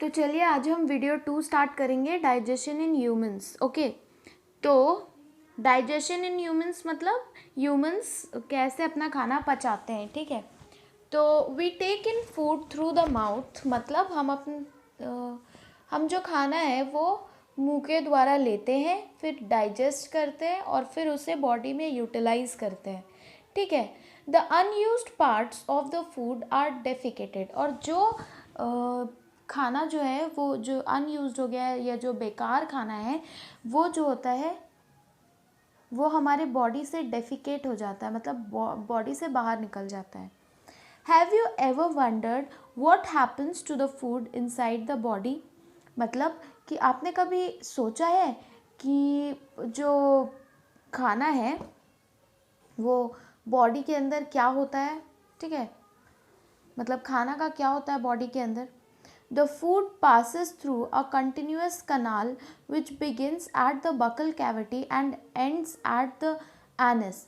तो चलिए आज हम वीडियो 2 स्टार्ट करेंगे, डाइजेशन इन ह्यूमंस। ओके, तो डाइजेशन इन ह्यूमंस मतलब ह्यूमंस कैसे अपना खाना पचाते हैं। ठीक है, तो we take in food through the mouth, मतलब हम जो खाना है वो मुंह के द्वारा लेते हैं, फिर डाइजेस्ट करते हैं और फिर उसे बॉडी में यूटिलाइज करते हैं। ठीक है, the unused parts of the food are defecated, और जो खाना जो है वो जो अनयूज्ड हो गया है या जो बेकार खाना है वो जो होता है वो हमारे बॉडी से डेफिकेट हो जाता है, मतलब बॉडी से बाहर निकल जाता है। Have you ever wondered what happens to the food inside the body, मतलब कि आपने कभी सोचा है कि जो खाना है वो बॉडी के अंदर क्या होता है। ठीक है, मतलब खाना का क्या होता है बॉडी के अंदर। The food passes through a continuous canal which begins at the buccal cavity and ends at the anus।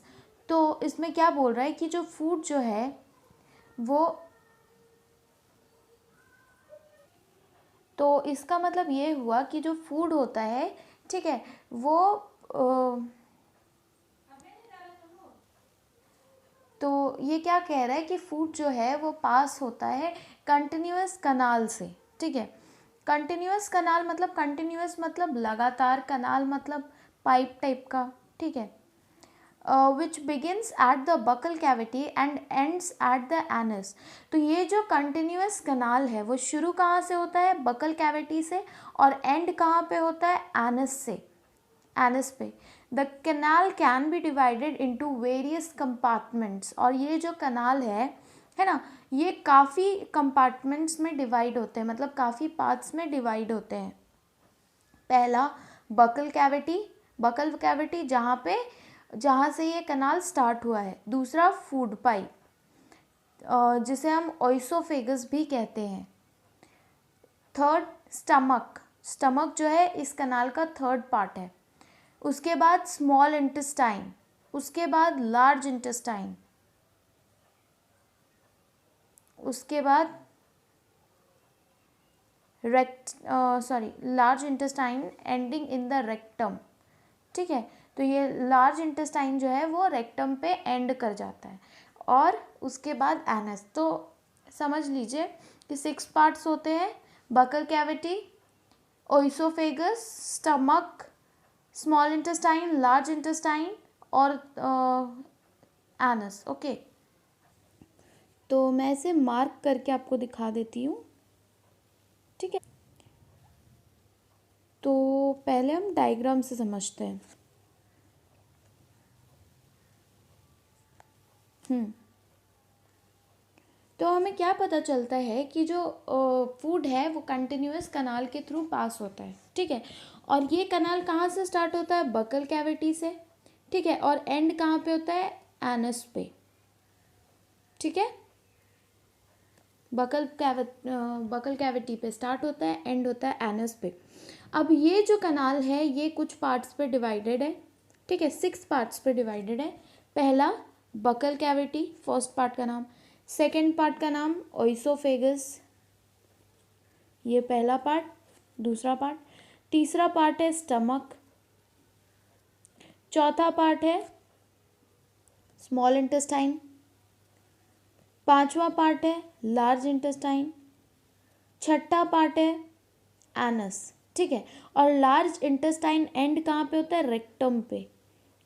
तो इसमें क्या बोल रहा है कि जो फूड जो है वो, तो इसका मतलब ये हुआ कि जो फूड होता है, ठीक है, वो तो ये क्या कह रहा है कि फूड जो है वो पास होता है कंटिन्यूअस कनाल से। ठीक है, कंटिन्यूअस कनाल मतलब कंटिन्यूअस मतलब लगातार, कनाल मतलब पाइप टाइप का। ठीक है, which begins at the buccal cavity and ends at the anus. तो ये जो कंटिन्यूअस कनाल है वो शुरू कहाँ से होता है, बकल कैविटी से, और एंड कहाँ पे होता है, एनस से, एनस पे। The canal can be divided into various compartments, और ये जो कनाल है ना, ये काफ़ी कंपार्टमेंट्स में डिवाइड होते हैं, मतलब काफ़ी पार्ट्स में डिवाइड होते हैं। पहला बकल कैविटी, बकल कैविटी जहाँ से ये कनाल स्टार्ट हुआ है। दूसरा फूड पाइप, जिसे हम ओइसोफेगस भी कहते हैं। थर्ड स्टमक, स्टमक जो है इस कनाल का थर्ड पार्ट है। उसके बाद स्मॉल इंटेस्टाइन, उसके बाद लार्ज इंटेस्टाइन, उसके बाद large intestine ending in the rectum. ठीक है, तो ये लार्ज इंटेस्टाइन जो है वो रेक्टम पे एंड कर जाता है, और उसके बाद एनस। तो समझ लीजिए कि 6 पार्ट्स होते हैं, buccal cavity, oesophagus, stomach, small intestine, large intestine और एनस। ओके, तो मैं इसे मार्क करके आपको दिखा देती हूँ। ठीक है, तो पहले हम डायग्राम से समझते हैं। तो हमें क्या पता चलता है कि जो फूड है वो कंटिन्यूअस कनाल के थ्रू पास होता है। ठीक है, और ये कनाल कहाँ से स्टार्ट होता है, बकल कैविटी से। ठीक है, और एंड कहाँ पे होता है, एनस पे। ठीक है, बकल कैविटी पे स्टार्ट होता है, एंड होता है एनस पे। अब ये जो कनाल है ये कुछ पार्ट्स पे डिवाइडेड है। ठीक है, 6 पार्ट्स पे डिवाइडेड है। पहला बकल कैविटी, फर्स्ट पार्ट का नाम। सेकेंड पार्ट का नाम ओइसोफेगस, ये पहला पार्ट। दूसरा पार्ट, तीसरा पार्ट है स्टमक। चौथा पार्ट है स्मॉल इंटेस्टाइन। पांचवा पार्ट है लार्ज इंटेस्टाइन। छठा पार्ट है एनस। ठीक है, और लार्ज इंटेस्टाइन एंड कहाँ पे होता है, रेक्टम पे।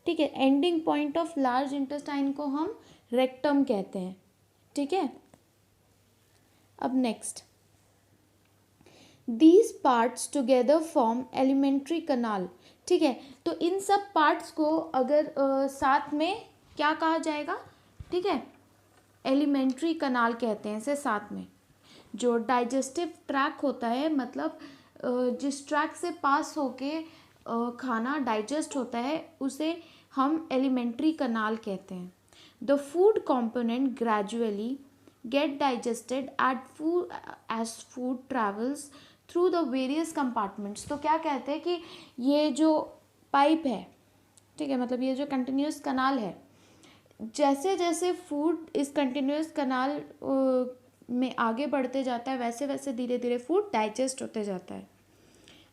ठीक है, ending point of large intestine को हम रेक्टम कहते हैं। ठीक है, अब next, these parts together form elementary कनाल। ठीक है, तो इन सब पार्ट्स को अगर साथ में क्या कहा जाएगा, ठीक है, एलिमेंट्री कनाल कहते हैं इसे साथ में। जो डाइजेस्टिव ट्रैक होता है, मतलब जिस ट्रैक से पास होके खाना डाइजेस्ट होता है उसे हम एलिमेंट्री कनाल कहते हैं। The food component gradually get digested as food travels through the various compartments। तो क्या कहते हैं कि ये जो पाइप है, ठीक है, मतलब ये जो कंटिन्यूस कनाल है, जैसे जैसे फूड इस कंटिन्यूस कनाल में आगे बढ़ते जाता है वैसे वैसे धीरे धीरे फूड डाइजेस्ट होते जाता है.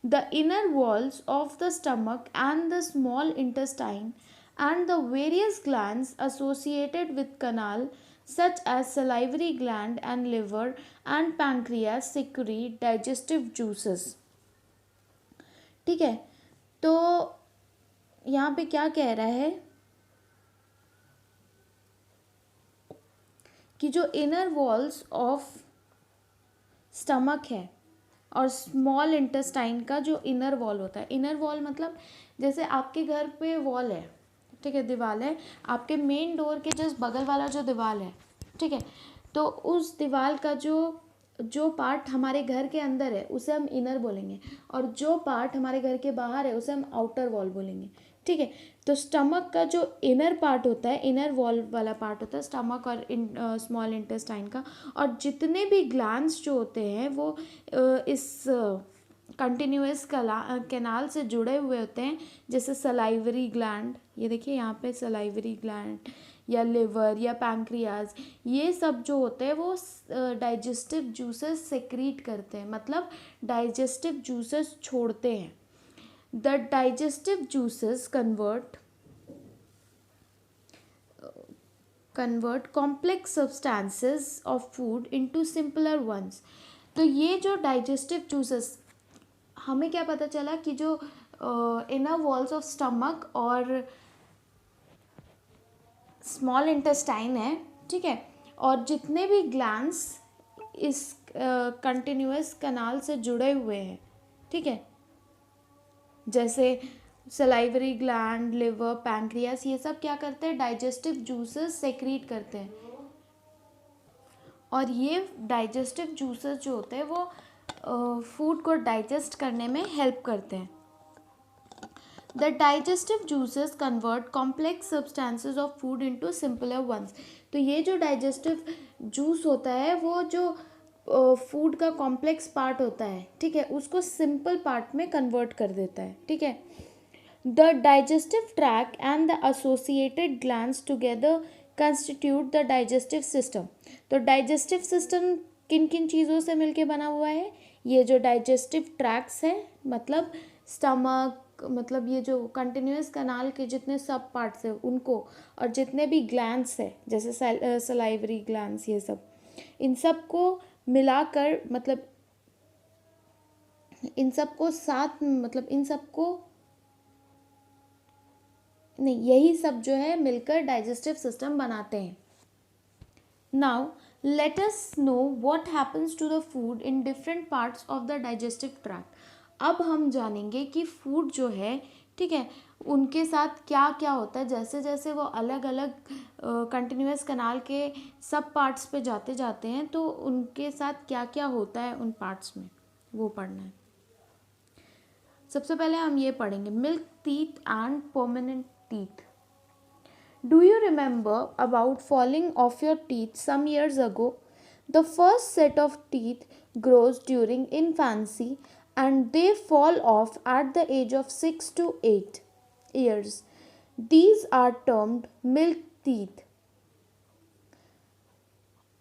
The inner walls of the stomach and the small intestine and the various glands associated with canal such as salivary gland and liver and pancreas secrete digestive juices. ठीक है, तो यहाँ पे क्या कह रहा है कि जो इनर वॉल्स ऑफ स्टमक है और स्मॉल इंटेस्टाइन का जो इनर वॉल होता है, इनर वॉल मतलब जैसे आपके घर पे वॉल है, ठीक है, दीवार है, आपके मेन डोर के जस्ट बगल वाला जो दीवार है, ठीक है, तो उस दीवार का जो पार्ट हमारे घर के अंदर है उसे हम इनर बोलेंगे और जो पार्ट हमारे घर के बाहर है उसे हम आउटर वॉल बोलेंगे. ठीक है, तो स्टमक का जो इनर पार्ट होता है, इनर वॉल वाला पार्ट होता है स्टमक और स्मॉल इंटेस्टाइन का, और जितने भी ग्लैंड्स जो होते हैं वो इस कंटिन्यूअस कैनाल से जुड़े हुए होते हैं, जैसे सलाइवरी ग्लैंड, ये देखिए यहाँ पे सलाइवरी ग्लैंड, या लिवर या पैंक्रियाज, ये सब जो होते हैं वो डाइजेस्टिव जूसेस सेक्रीट करते हैं, मतलब डाइजेस्टिव जूसेस छोड़ते हैं. The digestive juices convert complex substances of food into simpler ones. तो ये जो digestive juices, हमें क्या पता चला कि जो inner walls of stomach और small intestine है, ठीक है, और जितने भी glands इस continuous canal से जुड़े हुए हैं, ठीक है, जैसे सलाइवरी ग्लैंड, लिवर, पैंक्रियास, ये सब क्या करते हैं, डाइजेस्टिव जूसेस सेक्रीट करते हैं, और ये डाइजेस्टिव जूसेस जो होते हैं वो फूड को डाइजेस्ट करने में हेल्प करते हैं. The digestive juices convert complex substances of food into simpler ones. तो ये जो डाइजेस्टिव जूस होता है वो जो फूड का कॉम्प्लेक्स पार्ट होता है, ठीक है, उसको सिंपल पार्ट में कन्वर्ट कर देता है. ठीक है, the digestive tract and the associated glands together constitute the digestive system. तो डाइजेस्टिव सिस्टम किन किन चीज़ों से मिलके बना हुआ है, ये जो डाइजेस्टिव ट्रैक्ट्स है मतलब स्टमक, मतलब ये जो कंटिन्यूअस कनाल के जितने सब पार्ट्स है उनको, और जितने भी ग्लैंड्स है जैसे सलाइवरी ग्लैंड्स, ये सब, इन सब को मिलाकर, मतलब इन सब को साथ, मतलब इन सब को नहीं, यही सब जो है मिलकर डाइजेस्टिव सिस्टम बनाते हैं. Now let us know what happens to the food in different parts of the digestive tract. अब हम जानेंगे कि फूड जो है, ठीक है, उनके साथ क्या क्या होता है, जैसे जैसे वो अलग अलग कंटिन्यूअस कनाल के सब पार्ट्स पे जाते जाते हैं तो उनके साथ क्या क्या होता है उन पार्ट्स में, वो पढ़ना है. सबसे पहले हम ये पढ़ेंगे milk teeth and permanent teeth. Do you remember about falling of your teeth some years ago? The first set of teeth grows during infancy and they fall off at the age of 6 to 8 years. These are termed milk teeth.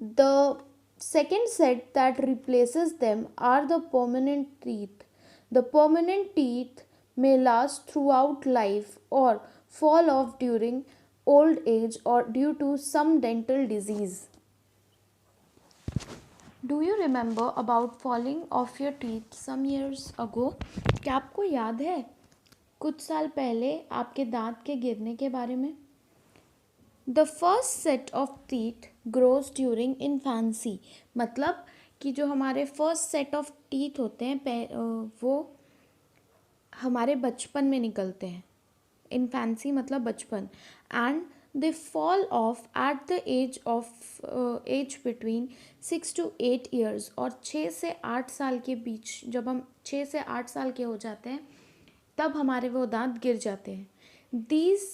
The second set that replaces them are the permanent teeth. The permanent teeth may last throughout life or fall off during old age or due to some dental disease. Do you remember about falling of your teeth some years ago? क्या आपको याद है कुछ साल पहले आपके दांत के गिरने के बारे में? The first set of teeth grows during infancy, मतलब कि जो हमारे फर्स्ट सेट ऑफ टीथ होते हैं वो हमारे बचपन में निकलते हैं. इन्फेंसी मतलब बचपन. And they fall off at the age between 6 to 8 years. और 6 से 8 साल के बीच, जब हम 6 से 8 साल के हो जाते हैं तब हमारे वो दांत गिर जाते हैं. These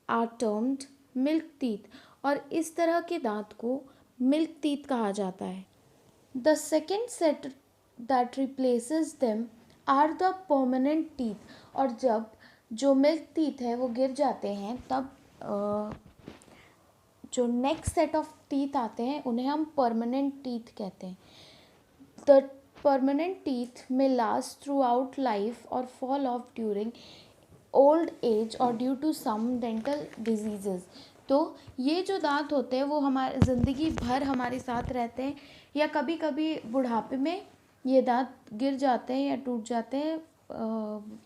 are termed milk teeth. और इस तरह के दांत को मिल्क टीथ कहा जाता है. The second set that replaces them are the permanent teeth. और जब जो मिल्क टीथ है वो गिर जाते हैं तब जो नेक्स्ट सेट ऑफ टीथ आते हैं उन्हें हम परमानेंट टीथ कहते हैं. द परमानेंट टीथ में लास्ट थ्रू आउट लाइफ और fall off during old age और due to some dental diseases. तो ये जो दांत होते हैं वो हमारे ज़िंदगी भर हमारे साथ रहते हैं, या कभी कभी बुढ़ापे में ये दांत गिर जाते हैं या टूट जाते हैं,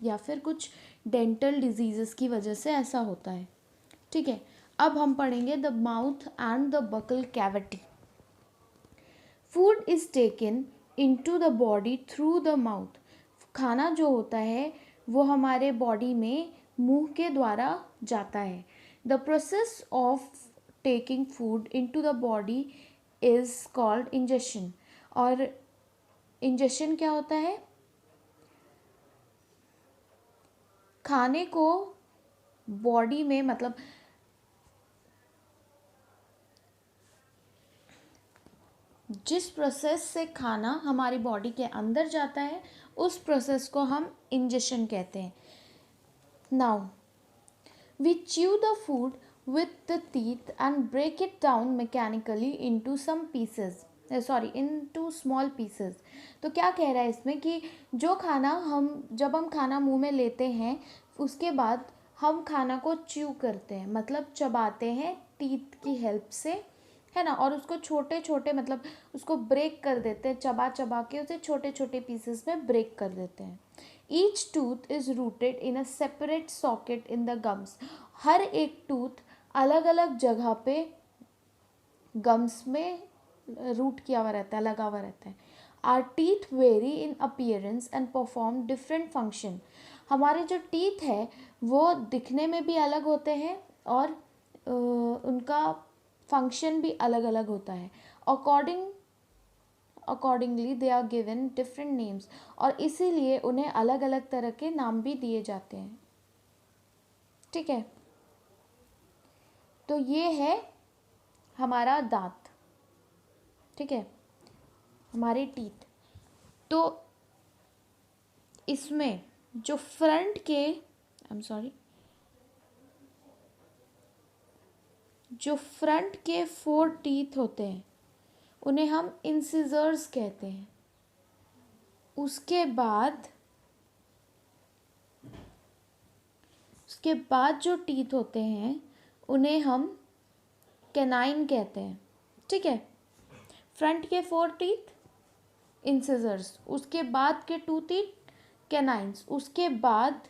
या फिर कुछ डेंटल डिजीज़ेस की वजह से ऐसा होता है. ठीक है, अब हम पढ़ेंगे the mouth and the buccal cavity. Food is taken into the body through the mouth. खाना जो होता है वो हमारे बॉडी में मुंह के द्वारा जाता है. The process of taking food into the body is called ingestion. और इंजेशन क्या होता है? खाने को बॉडी में, मतलब जिस प्रोसेस से खाना हमारी बॉडी के अंदर जाता है उस प्रोसेस को हम इंजेशन कहते हैं. Now we chew the food with the teeth and break it down mechanically into some pieces, into small pieces. तो क्या कह रहा है इसमें कि जो खाना जब हम खाना मुंह में लेते हैं उसके बाद हम खाना को च्यू करते हैं, मतलब चबाते हैं टीथ की हेल्प से, है ना, और उसको छोटे छोटे, मतलब उसको ब्रेक कर देते हैं, चबा चबा के उसे छोटे छोटे पीसेस में ब्रेक कर देते हैं. Each tooth is rooted in a separate socket in the gums. हर एक टूथ अलग अलग जगह पे गम्स में रूट किया हुआ रहता है, लगा हुआ रहता है. Are teeth very in appearance and perform different function. हमारे जो टीथ है वो दिखने में भी अलग होते हैं और उनका फंक्शन भी अलग अलग होता है. Accordingly they are given different names. और इसीलिए उन्हें अलग अलग तरह के नाम भी दिए जाते हैं. ठीक है, तो ये है हमारा दांत. ठीक है, हमारे टीथ. तो इसमें जो फ्रंट के जो फ्रंट के 4 टीथ होते हैं उन्हें हम इंसिजर्स कहते हैं. उसके बाद जो टीथ होते हैं उन्हें हम कैनाइन कहते हैं. ठीक है, फ्रंट के 4 टीथ इंसिजर्स, उसके बाद के 2 टीथ कैनाइन्स, उसके बाद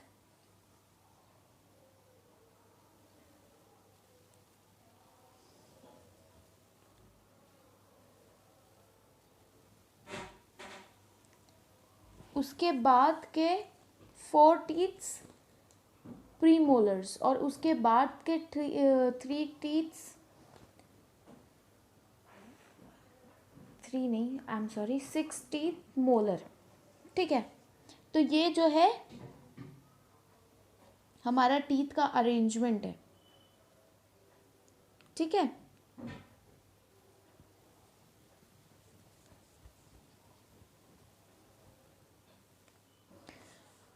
के 4 टीथ्स प्रीमोलर्स, और उसके बाद के 3 टीथ्स 6 टीथ मोलर. ठीक है, तो ये जो है हमारा टीथ का अरेंजमेंट है. ठीक है,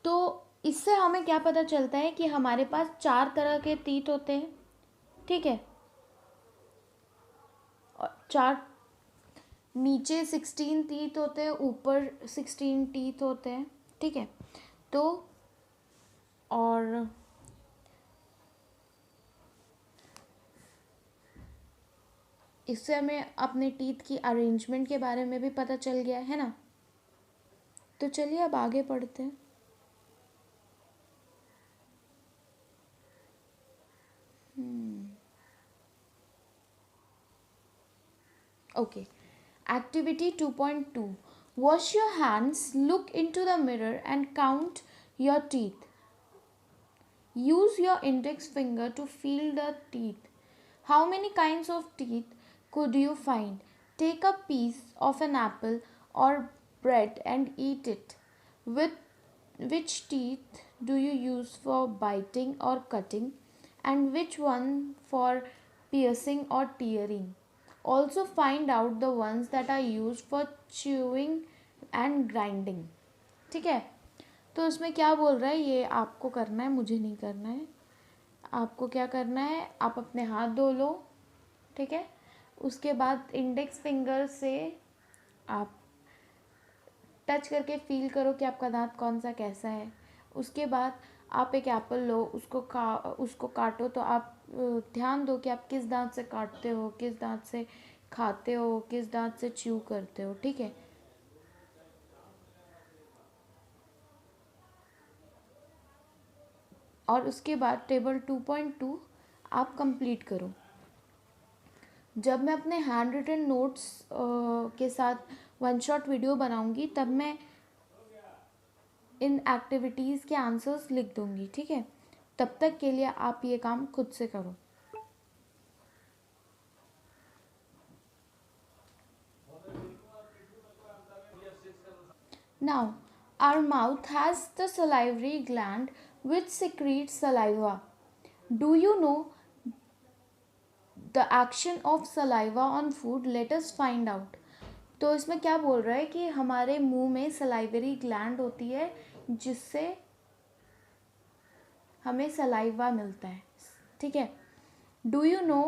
तो इससे हमें क्या पता चलता है कि हमारे पास 4 तरह के टीथ होते हैं. ठीक है, और 4 नीचे 16 टीथ होते हैं, ऊपर 16 टीथ होते हैं. ठीक है, तो और इससे हमें अपने टीथ की अरेंजमेंट के बारे में भी पता चल गया है ना. तो चलिए अब आगे पढ़ते हैं. Okay. Activity 2.2. Wash your hands, look into the mirror and count your teeth. Use your index finger to feel the teeth. How many kinds of teeth could you find? Take a piece of an apple or bread and eat it. Which teeth do you use for biting or cutting, and which one for piercing or tearing? Also find out the ones that are used for chewing and grinding. ठीक है, तो इसमें क्या बोल रहा है, ये आपको करना है, मुझे नहीं करना है. आपको क्या करना है, आप अपने हाथ धो लो, ठीक है। उसके बाद इंडेक्स फिंगर से आप टच करके फील करो कि आपका दांत कौन सा कैसा है। उसके बाद आप एक एप्पल लो, उसको काटो, तो आप ध्यान दो कि आप किस दांत से काटते हो, किस दांत से खाते हो, किस दांत से च्यू करते हो, ठीक है। और उसके बाद टेबल 2.2 आप कंप्लीट करो। जब मैं अपने हैंड रिटन नोट्स के साथ वन शॉट वीडियो बनाऊंगी तब मैं इन एक्टिविटीज़ के आंसर्स लिख दूंगी, ठीक है। तब तक के लिए आप ये काम खुद से करो। Now, our mouth has the salivary gland which secretes saliva. Do you know the action of saliva on food? Let us find out. तो इसमें क्या बोल रहा है कि हमारे मुंह में सलाइवरी ग्लैंड होती है जिससे हमें सलाइवा मिलता है, ठीक है। Do you know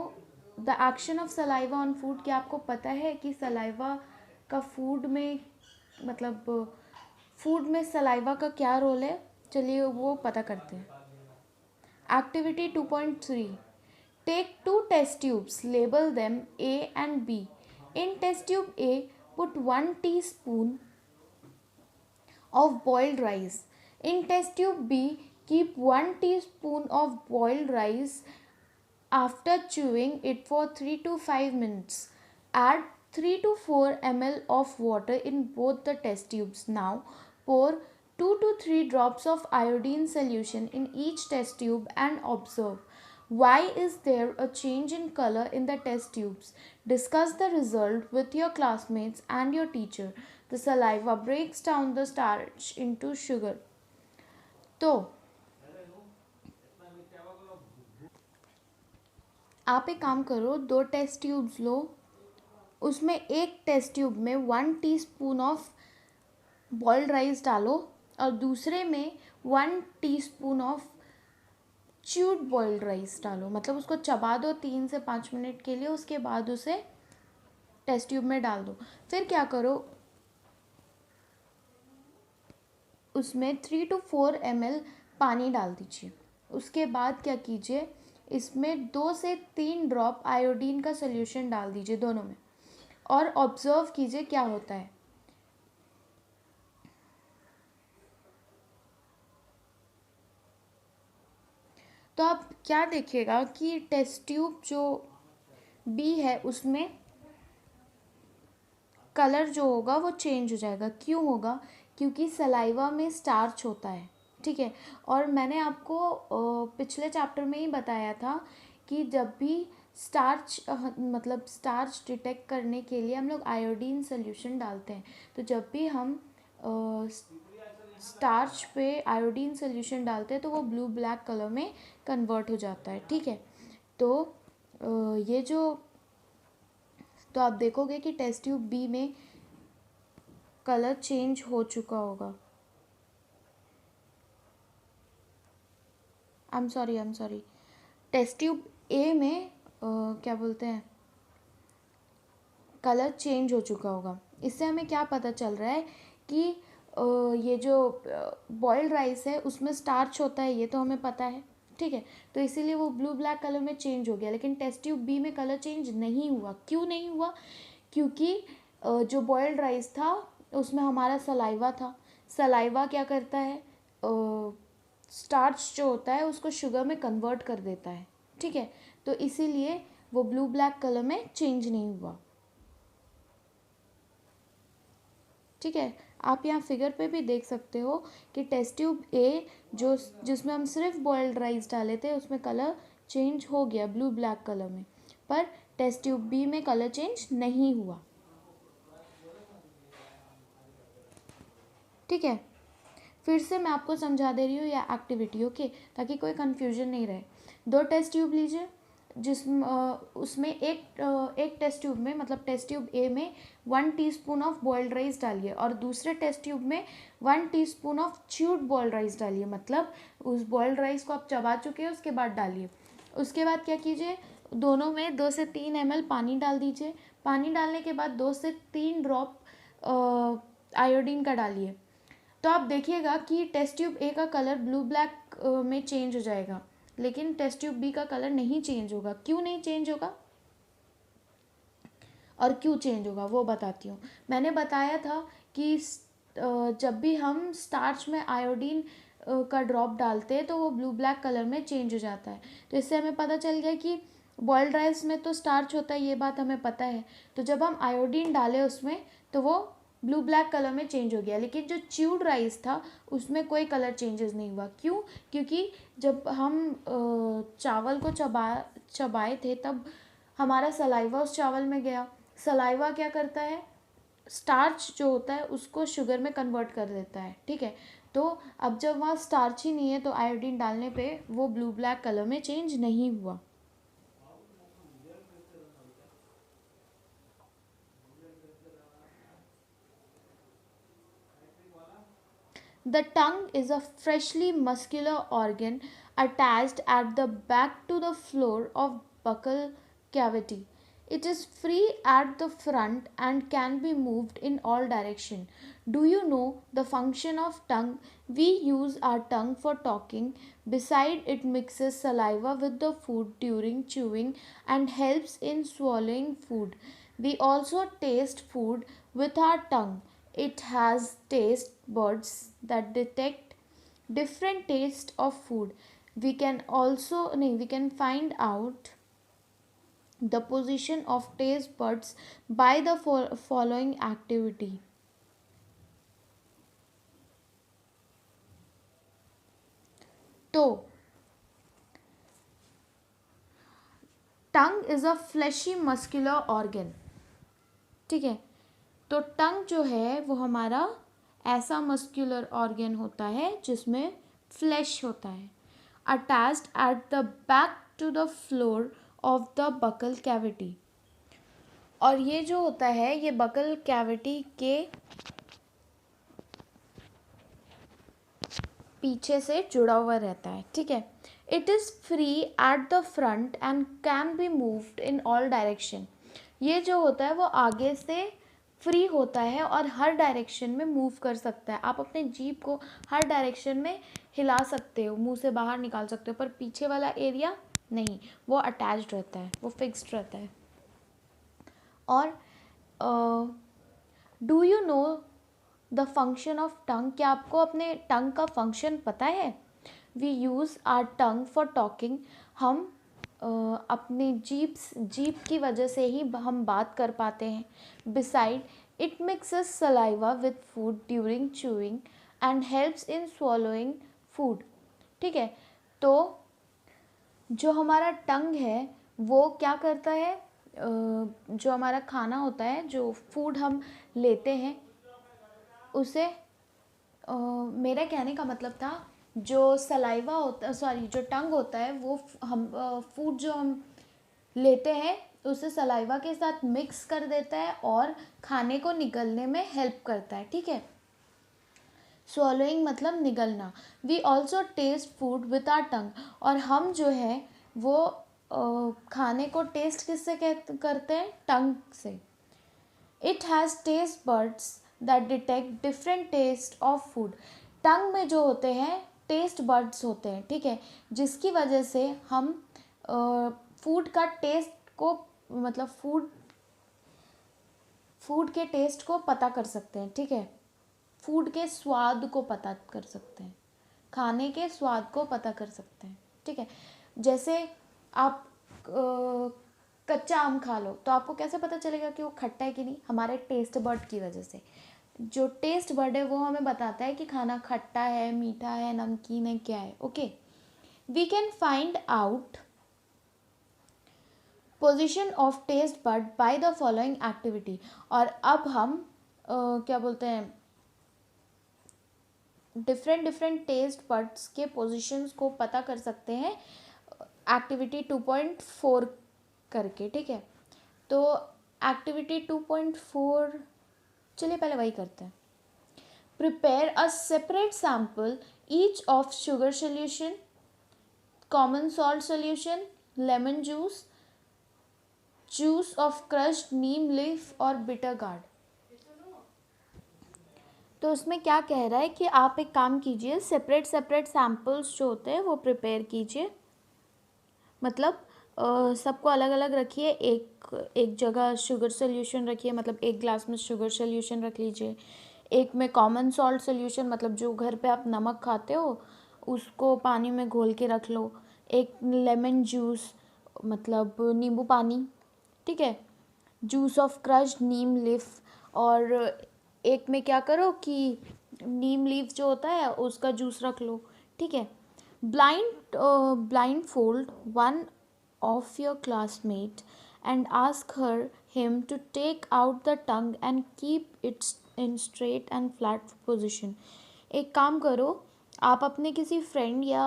the action of saliva on food? क्या आपको पता है कि सलाइवा का फूड में मतलब फूड में सलाइवा का क्या रोल है? चलिए वो पता करते हैं। Activity 2.3, take two test tubes, label them A and B. In test tube A, put 1 teaspoon of boiled rice. In test tube B, keep 1 teaspoon of boiled rice after chewing it for 3 to 5 minutes. Add 3 to 4 ml of water in both the test tubes. Now pour 2 to 3 drops of iodine solution in each test tube and observe. Why is there a change in color in the test tubes? Discuss the result with your classmates and your teacher. The saliva breaks down the starch into sugar. तो आप एक काम करो, 2 test tubes लो, उसमें एक test tube में 1 teaspoon of boiled rice डालो और दूसरे में 1 teaspoon of chewed boiled rice डालो। मतलब उसको चबा दो 3 से 5 मिनट के लिए, उसके बाद उसे टेस्ट ट्यूब में डाल दो। फिर क्या करो, उसमें 3 to 4 ml पानी डाल दीजिए। उसके बाद क्या कीजिए, इसमें 2 से 3 ड्रॉप आयोडीन का सोल्यूशन डाल दीजिए दोनों में, और ऑब्जर्व कीजिए क्या होता है। तो आप क्या देखिएगा कि टेस्ट ट्यूब जो बी है उसमें कलर जो होगा वो चेंज हो जाएगा। क्यों होगा? क्योंकि सलाइवा में स्टार्च होता है, ठीक है। और मैंने आपको पिछले चैप्टर में ही बताया था कि जब भी स्टार्च मतलब स्टार्च डिटेक्ट करने के लिए हम लोग आयोडीन सोल्यूशन डालते हैं, तो जब भी हम स्टार्च पे आयोडीन सोल्यूशन डालते हैं तो वो ब्लू ब्लैक कलर में कन्वर्ट हो जाता है, ठीक है। तो ये जो तो आप देखोगे कि टेस्ट ट्यूब बी में कलर चेंज हो चुका होगा। I am sorry, test tube A में क्या बोलते हैं, कलर चेंज हो चुका होगा। इससे हमें क्या पता चल रहा है कि ये जो बॉइल्ड राइस है उसमें स्टार्च होता है, ये तो हमें पता है, ठीक है। तो इसीलिए वो ब्लू ब्लैक कलर में चेंज हो गया, लेकिन टेस्ट ट्यूब बी में कलर चेंज नहीं हुआ। क्यों नहीं हुआ? क्योंकि जो बॉइल्ड राइस था उसमें हमारा सलाइवा था। सलाइवा क्या करता है, स्टार्च जो होता है उसको शुगर में कन्वर्ट कर देता है, ठीक है। तो इसीलिए वो ब्लू ब्लैक कलर में चेंज नहीं हुआ, ठीक है। आप यहाँ फिगर पे भी देख सकते हो कि टेस्ट ट्यूब ए जो जिसमें हम सिर्फ बॉइल्ड राइस डाले थे उसमें कलर चेंज हो गया ब्लू ब्लैक कलर में, पर टेस्ट ट्यूब बी में कलर चेंज नहीं हुआ, ठीक है। फिर से मैं आपको समझा दे रही हूँ यह एक्टिविटी, ओके, ताकि कोई कन्फ्यूजन नहीं रहे। 2 टेस्ट ट्यूब लीजिए, उसमें एक टेस्ट ट्यूब में मतलब टेस्ट ट्यूब ए में 1 टीस्पून ऑफ बॉइल्ड राइस डालिए और दूसरे टेस्ट ट्यूब में 1 teaspoon of chewed boiled rice डालिए। मतलब उस बॉइल्ड राइस को आप चबा चुके हैं उसके बाद डालिए। उसके बाद क्या कीजिए, दोनों में 2 से 3 ml पानी डाल दीजिए। पानी डालने के बाद 2 से 3 ड्रॉप आयोडीन का डालिए। तो आप देखिएगा कि टेस्ट ट्यूब ए का कलर ब्लू ब्लैक में चेंज हो जाएगा, लेकिन टेस्ट ट्यूब बी का कलर नहीं चेंज होगा। क्यों नहीं चेंज होगा और क्यों चेंज होगा वो बताती हूँ। मैंने बताया था कि जब भी हम स्टार्च में आयोडीन का ड्रॉप डालते हैं तो वो ब्लू ब्लैक कलर में चेंज हो जाता है। तो इससे हमें पता चल गया कि बॉइल्ड राइस में तो स्टार्च होता है, ये बात हमें पता है। तो जब हम आयोडीन डाले उसमें तो वो ब्लू ब्लैक कलर में चेंज हो गया, लेकिन जो च्यूड राइस था उसमें कोई कलर चेंजेस नहीं हुआ। क्यों? क्योंकि जब हम चावल को चबाए थे तब हमारा सलाइवा उस चावल में गया। सलाइवा क्या करता है, स्टार्च जो होता है उसको शुगर में कन्वर्ट कर देता है, ठीक है। तो अब जब वहाँ स्टार्च ही नहीं है तो आयोडीन डालने पे वो ब्लू ब्लैक कलर में चेंज नहीं हुआ। The tongue is a freshly muscular organ attached at the back to the floor of buccal cavity. It is free at the front and can be moved in all directions. Do you know the function of tongue? We use our tongue for talking. Beside it mixes saliva with the food during chewing and helps in swallowing food. We also taste food with our tongue. It has taste buds that detect different taste of food. We can also we can find out the position of taste buds by the following activity. तो tongue is a fleshy muscular organ, ठीक है। तो टंग जो है वो हमारा ऐसा muscular organ होता है जिसमें फ्लैश होता है, attached at the back to the floor of the buccal cavity. और ये जो होता है ये बकल कैविटी के पीछे से जुड़ा हुआ रहता है, ठीक है। It is free at the front end can be moved in all direction. ये जो होता है वो आगे से फ्री होता है और हर डायरेक्शन में मूव कर सकता है। आप अपने जीभ को हर डायरेक्शन में हिला सकते हो, मुंह से बाहर निकाल सकते हो, पर पीछे वाला एरिया नहीं, वो अटैच्ड रहता है, वो फिक्स्ड रहता है। और do you know the function of tongue? क्या आपको अपने टंग का फंक्शन पता है? We use our tongue for talking. हम अपनी जीभ की वजह से ही हम बात कर पाते हैं। Beside it mixes saliva with food during chewing and helps in swallowing food, ठीक है। तो जो हमारा टंग है वो क्या करता है, जो हमारा खाना होता है, जो फूड हम लेते हैं उसे मेरा कहने का मतलब था जो सलाइवा होता, सॉरी जो टंग होता है वो हम फूड जो हम लेते हैं उसे सलाइवा के साथ मिक्स कर देता है और खाने को निगलने में हेल्प करता है, ठीक है। स्वॉलोइंग मतलब निगलना। We also taste food with our tongue. और हम जो है वो खाने को टेस्ट किससे करते हैं? टंग से। It has taste buds that detect different taste of food. Tongue में जो होते हैं टेस्ट बर्ड्स होते हैं, ठीक है, जिसकी वजह से हम फूड का टेस्ट को मतलब फूड के टेस्ट को पता कर सकते हैं, ठीक है। फूड के स्वाद को पता कर सकते हैं, खाने के स्वाद को पता कर सकते हैं, ठीक है। जैसे आप कच्चा आम खा लो तो आपको कैसे पता चलेगा कि वो खट्टा है कि नहीं? हमारे टेस्ट बर्ड की वजह से। जो टेस्ट बर्ड है वो हमें बताता है कि खाना खट्टा है, मीठा है, नमकीन है, क्या है, okay. We can find out position of taste bud by the following activity. और अब हम क्या बोलते हैं, डिफरेंट टेस्ट बर्ड्स के पोजिशंस को पता कर सकते हैं एक्टिविटी 2.4 करके, ठीक है। तो एक्टिविटी 2.4 चलिए पहले वही करते हैं। Prepare a separate sample each of sugar solution, common salt solution, lemon juice, juice of crushed Neem leaf और बिटर गार्ड। तो उसमें क्या कह रहा है कि आप एक काम कीजिए, सेपरेट सेपरेट सैम्पल्स जो होते हैं वो प्रिपेयर कीजिए, मतलब सबको अलग अलग रखिए। एक जगह शुगर सोल्यूशन रखिए, मतलब एक ग्लास में शुगर सोल्यूशन रख लीजिए, एक में कॉमन सॉल्ट सोल्यूशन, मतलब जो घर पे आप नमक खाते हो उसको पानी में घोल के रख लो, एक लेमन जूस मतलब नींबू पानी, ठीक है, juice of crushed Neem leaf, और एक में क्या करो कि नीम लीफ जो होता है उसका जूस रख लो, ठीक है। Blind fold one of your classmate and ask him to take out the tongue and keep it in straight and flat position। एक काम करो, आप अपने किसी फ्रेंड या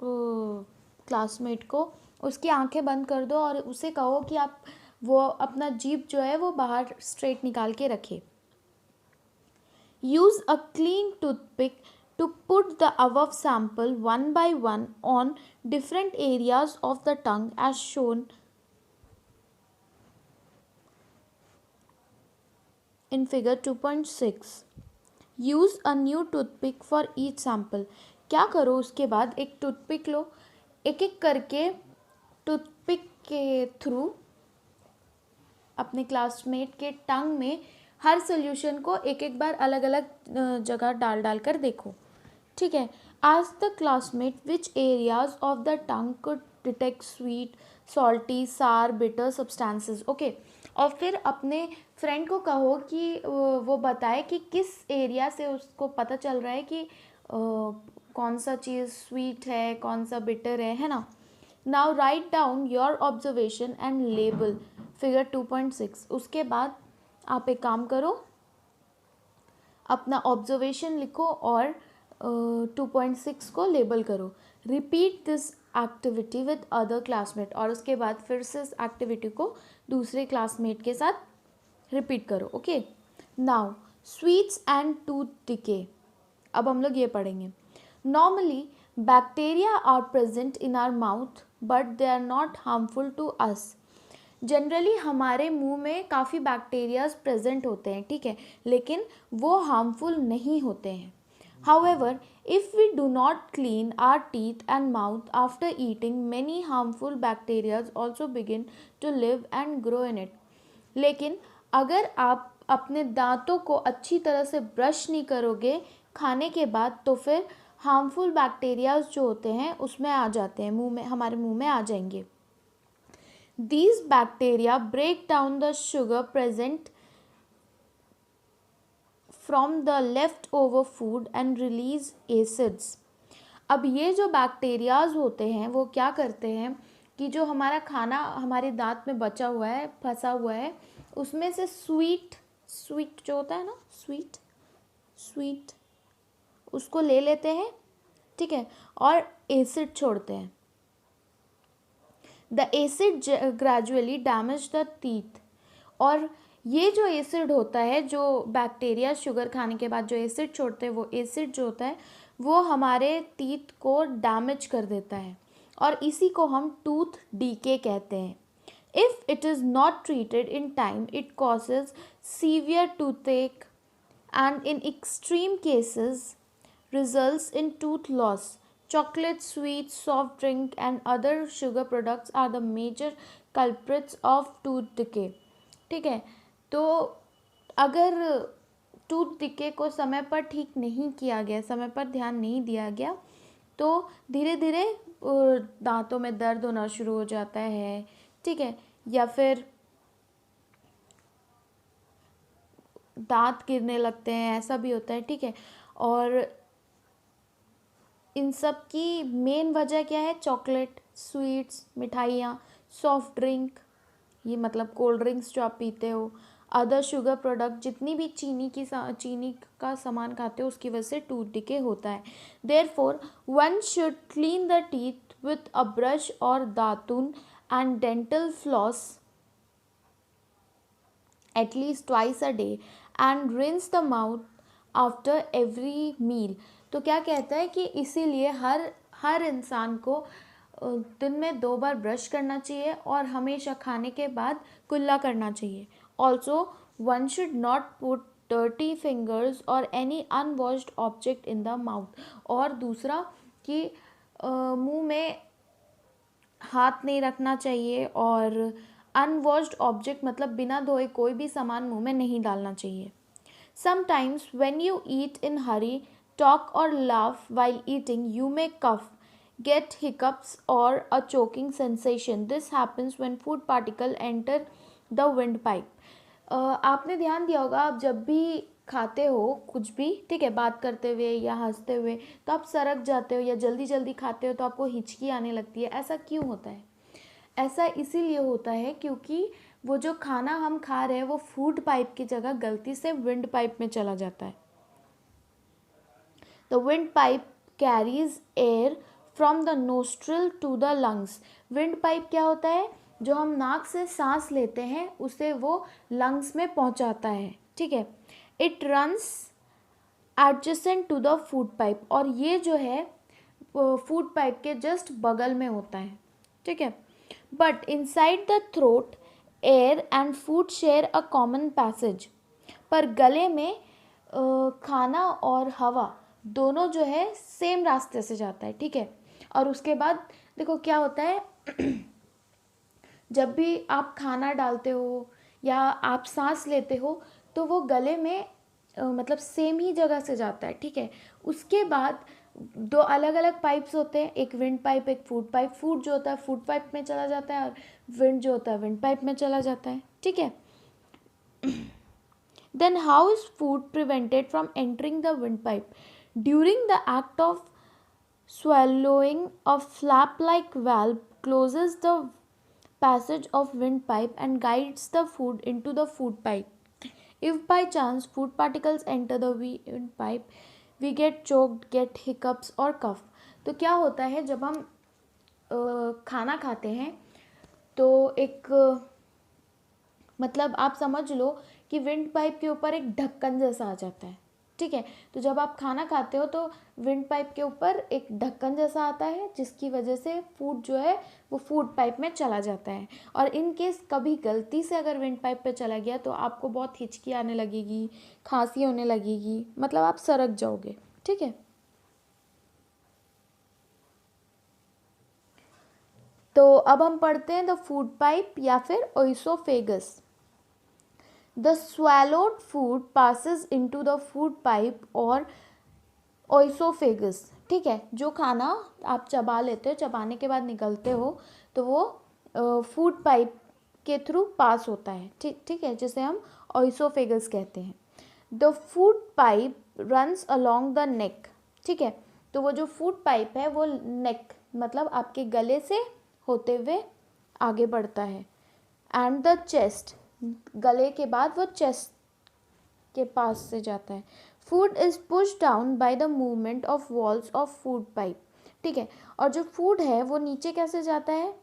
क्लासमेट को उसकी आंखें बंद कर दो और उसे कहो कि आप वो अपना जीभ जो है वो बाहर स्ट्रेट निकाल के रखे। Use a clean toothpick to put the above sample one by one on different areas of the tongue as shown in figure 2.6। Use a new toothpick for each sample। क्या करो उसके बाद एक टूथपिक लो, एक एक करके टूथपिक के through अपने क्लासमेट के टंग में हर सोल्यूशन को एक एक बार अलग अलग जगह डाल डाल कर देखो, ठीक है। Ask the classmate which areas of the tongue could detect sweet, salty, सार, बिटर सब्सटेंसेस, ओके। और फिर अपने फ्रेंड को कहो कि वो बताए कि किस एरिया से उसको पता चल रहा है कि कौन सा चीज़ स्वीट है, कौन सा बिटर है ना। Now write down your observation and label figure 2.6। उसके बाद आप एक काम करो, अपना ऑब्जर्वेशन लिखो और 2.6 को लेबल करो। Repeat this activity with other classmate, और उसके बाद फिर से इस एक्टिविटी को दूसरे क्लासमेट के साथ रिपीट करो, okay. Now sweets and tooth decay, अब हम लोग ये पढ़ेंगे। Normally bacteria are present in our mouth but they are not harmful to us. Generally हमारे मुंह में काफ़ी बैक्टीरियाज प्रेजेंट होते हैं, ठीक है, लेकिन वो हार्मफुल नहीं होते हैं। However, if we do not clean our teeth and mouth after eating, many harmful bacteria also begin to live and grow in it। लेकिन अगर आप अपने दांतों को अच्छी तरह से ब्रश नहीं करोगे खाने के बाद, तो फिर हार्मफुल बैक्टीरिया जो होते हैं उसमें आ जाते हैं, मुंह में, हमारे मुंह में आ जाएंगे। These bacteria break down the sugar present from the leftover food and release acids। अब ये जो बैक्टीरियाज होते हैं वो क्या करते हैं कि जो हमारा खाना हमारे दांत में बचा हुआ है, फंसा हुआ है, उसमें से स्वीट जो होता है ना, स्वीट उसको ले लेते हैं, ठीक है, और एसिड छोड़ते हैं। The acid gradually damage the teeth, और ये जो एसिड होता है, जो बैक्टीरिया शुगर खाने के बाद जो एसिड छोड़ते हैं, वो एसिड जो होता है वो हमारे टीथ को डैमेज कर देता है, और इसी को हम टूथ डीके कहते हैं। If it is not treated in time it causes severe toothache and in extreme cases results in tooth loss। Chocolate, sweets, soft drink and other sugar products are the major culprits of tooth decay। ठीक है, तो अगर tooth decay को समय पर ठीक नहीं किया गया, समय पर ध्यान नहीं दिया गया, तो धीरे धीरे दांतों में दर्द होना शुरू हो जाता है, ठीक है, या फिर दांत गिरने लगते हैं, ऐसा भी होता है, ठीक है। और इन सब की मेन वजह क्या है? चॉकलेट, स्वीट्स, मिठाइयाँ, सॉफ्ट ड्रिंक, ये मतलब कोल्ड ड्रिंक्स जो आप पीते हो, अदर शुगर प्रोडक्ट, जितनी भी चीनी का सामान खाते हो, उसकी वजह से टूथ डिके होता है। Therefore one should clean the teeth with a brush और दातुन and dental floss at least twice a day and rinse the mouth after every meal। तो क्या कहता है कि इसीलिए हर इंसान को दिन में 2 बार ब्रश करना चाहिए और हमेशा खाने के बाद कुल्ला करना चाहिए। Also one should not put dirty fingers और any unwashed object in the mouth. और दूसरा कि मुंह में हाथ नहीं रखना चाहिए और अनवॉश्ड ऑब्जेक्ट मतलब बिना धोए कोई भी सामान मुंह में नहीं डालना चाहिए। Sometimes when you eat in Hari, talk or laugh while eating, you may cough, get hiccups or a choking sensation. This happens when food particle enter the windpipe. आपने ध्यान दिया होगा, आप जब भी खाते हो कुछ भी, ठीक है, बात करते हुए या हंसते हुए, तो आप सरक जाते हो या जल्दी जल्दी खाते हो तो आपको हिचकी आने लगती है। ऐसा क्यों होता है? ऐसा इसीलिए होता है क्योंकि वो जो खाना हम खा रहे हैं वो फूड पाइप की जगह गलती से विंड पाइप में चला जाता है। The windpipe carries air from the nostril to the lungs. Windpipe क्या होता है? जो हम नाक से सांस लेते हैं उसे वो लंग्स में पहुंचाता है, ठीक है। It runs adjacent to the food pipe, और ये जो है फूड पाइप के जस्ट बगल में होता है, ठीक है। But inside the throat, air and food share a common passage. पर गले में खाना और हवा दोनों जो है सेम रास्ते से जाता है, ठीक है। और उसके बाद देखो क्या होता है जब भी आप खाना डालते हो या आप सांस लेते हो तो वो गले में मतलब सेम ही जगह से जाता है, ठीक है। उसके बाद 2 अलग अलग पाइप्स होते हैं, एक विंड पाइप एक फूड पाइप। फूड जो होता है फूड पाइप में चला जाता है और विंड जो होता है विंड पाइप में चला जाता है, ठीक है। Then how is food prevented from entering the windpipe? During the act of swallowing, a flap-like valve closes the passage of windpipe and guides the food into the food pipe. If by chance food particles enter the windpipe, we get choked, get hiccups or cough. तो क्या होता है जब हम खाना खाते हैं तो एक मतलब आप समझ लो कि विंड पाइप के ऊपर एक ढक्कन जैसा आ जाता है, ठीक है। तो जब आप खाना खाते हो तो विंड पाइप के ऊपर एक ढक्कन जैसा आता है जिसकी वजह से फूड जो है वो फूड पाइप में चला जाता है। और इन केस कभी गलती से अगर विंड पाइप पे चला गया तो आपको बहुत हिचकी आने लगेगी, खांसी होने लगेगी, मतलब आप सरक जाओगे, ठीक है। तो अब हम पढ़ते हैं द फूड पाइप या फिर oesophagus. The swallowed food passes into the food pipe और ओइसोफेगस, ठीक है। जो खाना आप चबा लेते हो, चबाने के बाद निकलते हो तो वो फूड पाइप के थ्रू पास होता है, ठीक है, जिसे हम ओइसोफेगस कहते हैं। The food pipe runs along the neck, ठीक है। तो वो जो फूड पाइप है वो नेक मतलब आपके गले से होते हुए आगे बढ़ता है। एंड द चेस्ट, गले के बाद वो चेस्ट के पास से जाता है। Food is push down by the movement of walls of food pipe, ठीक है। और जो फूड है वो नीचे कैसे जाता है?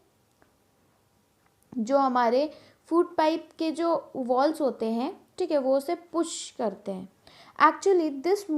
जो हमारे फूड पाइप के जो वॉल्स होते हैं, ठीक है, वो उसे पुश करते हैं। Actually this